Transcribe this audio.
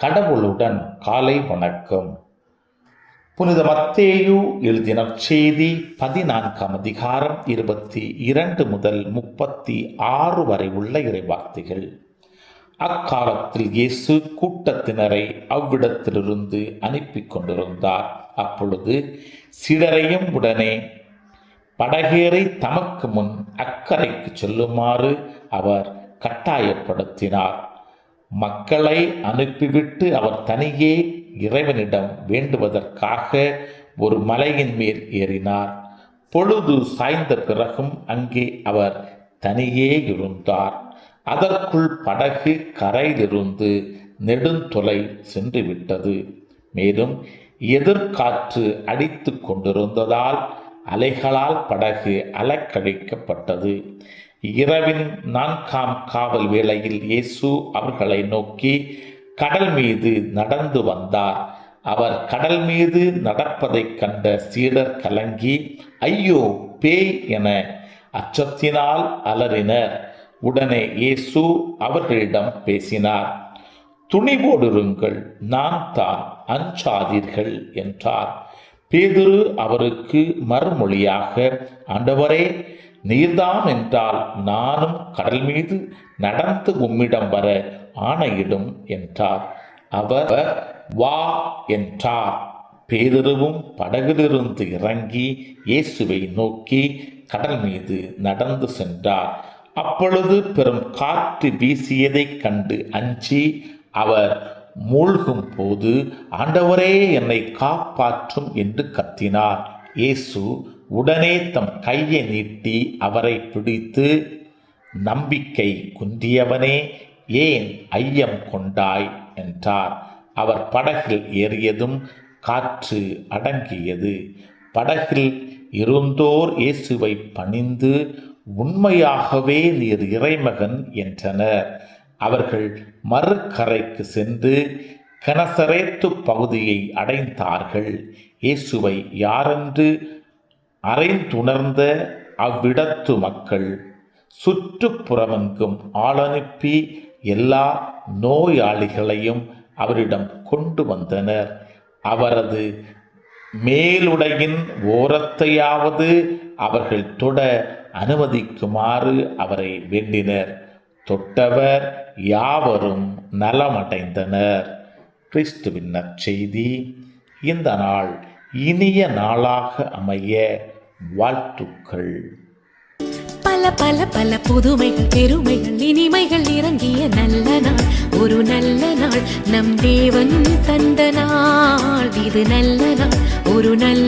கடவுளுடன் காலை வணக்கம். புனித மத்தேயு எழுதின செய்தி 14ஆம் அதிகாரம் 22 முதல் 36 வரை உள்ள இறைவார்த்தைகள். அக்காலத்தில் இயேசு கூட்டத்தினரை அவ்விடத்திலிருந்து அனுப்பி கொண்டிருந்தார். அப்பொழுது சிலரையும் உடனே படகேறி தமக்கு முன் அக்கரைக்கு செல்லுமாறு அவர் கட்டாயப்படுத்தினார். மக்களை அனுப்பிவிட்டு அவர் தனியே இறைவனிடம் வேண்டுவதற்காக ஒரு மலையின் மேல் ஏறினார். பொழுது சாய்ந்த பிறகும் அங்கே அவர் தனியே இருந்தார். அதற்குள் படகு கரையிலிருந்து நெடுந்தொலை சென்று விட்டது. மேலும் எதிர்காற்று அடித்து கொண்டிருந்ததால் அலைகளால் படகு அலக்கழிக்கப்பட்டது. இரவின் 4ஆம் காவல் வேளையில் இயேசு அவர்களை நோக்கி கடல் மீது நடந்து வந்தார். அவர் கடல் மீது நடப்பதைக் கண்ட சீடர் கலங்கி ஐயோ பேய் என அச்சத்தினால் அலறினர். உடனே இயேசு அவர்களிடம் பேசினார். துணிவோடிருங்கள், நான் தான், அஞ்சாதீர்கள் என்றார். பேதுரு அவருக்கு மறுமொழியாக, ஆண்டவரே, நீர்தாம் என்றால் நானும் கடல் மீது நடந்து உம்மிடம் வர ஆணையிடும் என்றார். அவர் வா என்றார். பேதுருவும் படகிலிருந்து இறங்கி இயேசுவை நோக்கி கடல் மீது நடந்து சென்றார். அப்பொழுது பெரும் காற்று வீசியதைக் கண்டு அஞ்சி அவர் மூழ்கும் போது, ஆண்டவரே, என்னை காப்பாற்றும் என்று கத்தினார். இயேசு உடனே தம் கையை நீட்டி அவரை பிடித்து, நம்பிக்கை குன்றியவனே, ஏன் ஐயம் கொண்டாய் என்றார். அவர் படகில் ஏறியதும் காற்று அடங்கியது. படகில் இருந்தோர் இயேசுவை பணிந்து, உண்மையாகவே நீர் இறைமகன் என்றனர். அவர்கள் மறுகரைக்கு சென்று கெனசரேத்து பகுதியை அடைந்தார்கள். இயேசுவை யாரென்று அறைந்துணர்ந்த அவ்விடத்து மக்கள் சுற்றுப்புறமெங்கும் ஆளனுப்பி எல்லா நோயாளிகளையும் அவரிடம் கொண்டு வந்தனர். அவரது மேலுடையின் ஓரத்தையாவது அவர்கள் தொட அனுமதிக்குமாறு அவரை வேண்டினர். தொட்டவர் யாவரும் நலமடைந்தனர். கிறிஸ்துவின் நற்செய்தி. இந்த நாள் இனிய நாளாக அமைய வாழ்த்துக்கள். பல பல பல புதுமைகள், பெருமைகள், இனிமைகள் இறங்கிய நல்ல நாள், ஒரு நல்ல நாள், நம் தேவன் தந்த நாள். இது நல்ல நாள், ஒரு நல்ல